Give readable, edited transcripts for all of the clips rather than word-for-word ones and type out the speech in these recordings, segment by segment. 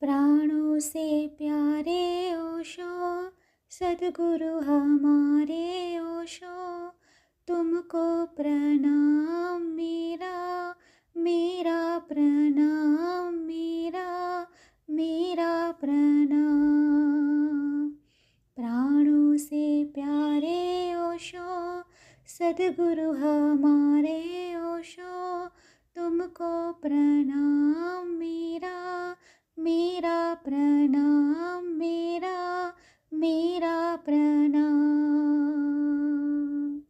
प्राणों से प्यारे ओशो, सद्गुरु हमारे ओशो, तुमको प्रणाम मेरा, मेरा प्रणाम, मेरा मेरा प्रणाम। प्राणों से प्यारे ओशो, सद्गुरु हमारे ओशो, तुमको प्रणाम मेरा, मेरा प्रणाम, मेरा मेरा प्रणाम।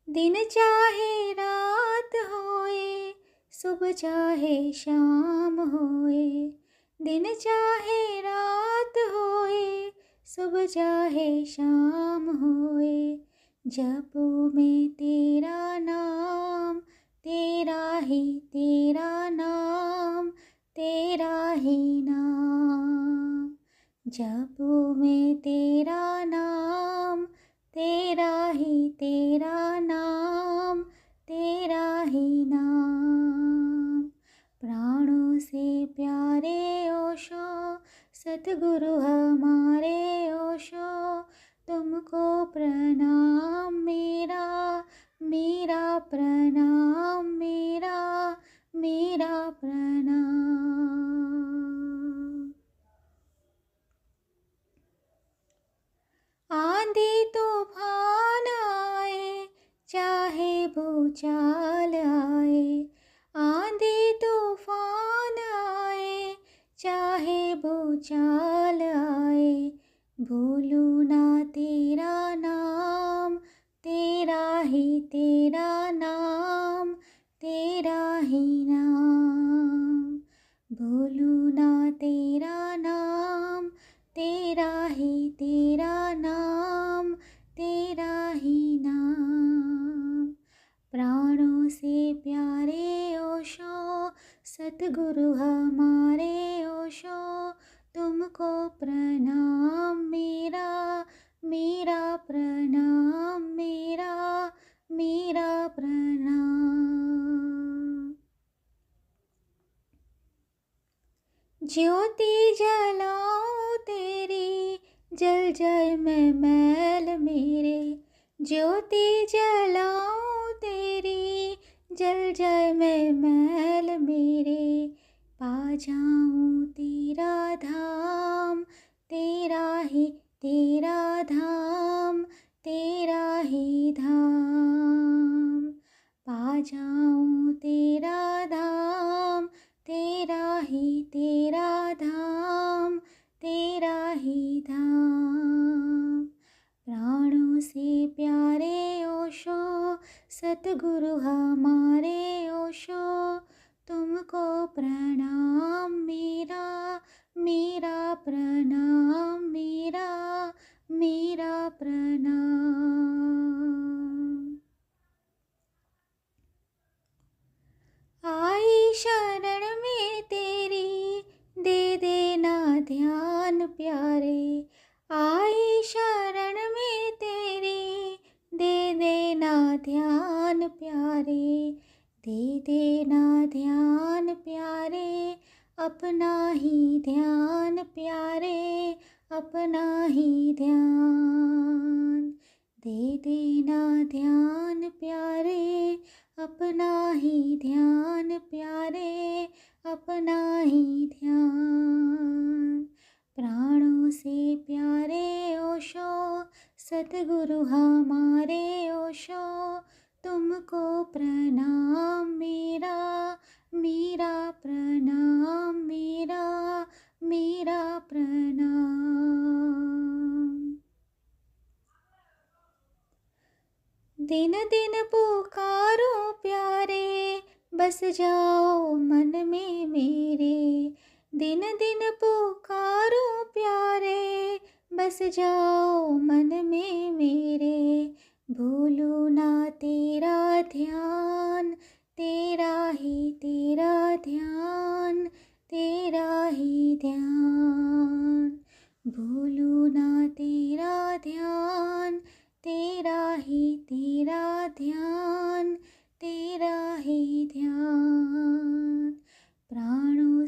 दिन चाहे रात होए, सुबह चाहे शाम होए, दिन चाहे रात होए, सुबह चाहे शाम होए, जपो मैं तेरा नाम, तेरा ही तेरा नाम, तेरा ही नाम। जपो मैं तेरा नाम, तेरा ही तेरा नाम, तेरा ही नाम। प्राणों से प्यारे ओशो, सद्गुरु हमारे ओशो, तुमको प्रणाम मेरा, मेरा प्रणाम, मेरा मेरा प्रणाम। आंधी तूफान आए, चाहे भूचाल आए, आंधी तूफान आए, चाहे भूचाल आए, भूलूं ना तेरा नाम, तेरा ही तेरा नाम, तेरा ही नाम। भूलूं ना तेरा नाम, तेरा ही तेरा नाम, तेरा ही नाम। प्राणों से प्यारे ओशो, सद्गुरु हमारे ओशो, तुमको प्रणाम मेरा, मेरा प्रणाम, मेरा मेरा प्रणाम। ज्योति जलाऊं तेरी, जल जाए मैं मैल मेरे, ज्योति जलाऊं तेरी, जल जाए मैं मैल मेरे, पा जाऊं तेरा धाम, तेरा ही तेरा धाम, तेरा ही धाम। पा जाऊं तेरा धाम, तेरा ही तेरा धाम, तेरा ही धाम। प्राणों से प्यारे ओशो, सद्गुरु हमारे ओशो, तुमको प्रणाम मेरा, मेरा प्रणाम, मेरा मेरा प्रणाम। आई शरण में तेरी, दे देना ध्यान प्यारे, आई शरण में तेरी, दे देना ध्यान प्यारे, दे देना ध्यान प्यारे, अपना ही ध्यान प्यारे, अपना ही ध्यान। दे देना ध्यान प्यारे, अपना ही ध्यान प्यारे, अपना ही ध्यान। प्राणों से प्यारे ओशो, सद्गुरु हमारे ओशो, तुमको प्रणाम मेरा, मेरा प्रणाम, मेरा मेरा प्रणाम। दिन दिन पुकारो प्यारे, बस जाओ मन में मेरे, दिन दिन पुकारो प्यारे, बस जाओ मन में मेरे, भूलूं ना तेरा ध्यान, तेरा ही तेरा ध्यान, तेरा ही ध्यान। भूलूं ना तेरा ध्यान, तेरा ही तेरा ध्यान, तेरा ही ध्यान। प्राणों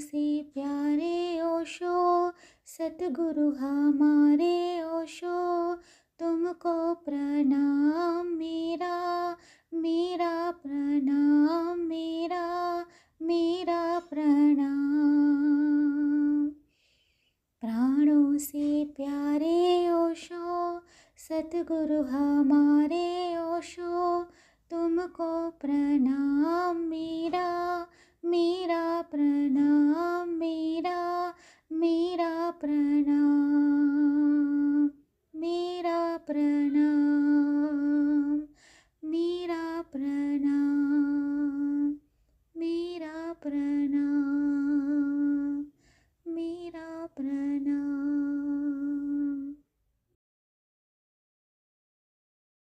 सतगुरु हमारे ओशो, तुमको प्रणाम मेरा, मेरा प्रणाम, मेरा मेरा प्रणाम। प्राणों से प्यारे ओशो, सतगुरु हमारे ओशो, तुमको प्रणाम मेरा, मेरा प्रणाम, मेरा मेरा प्रणाम।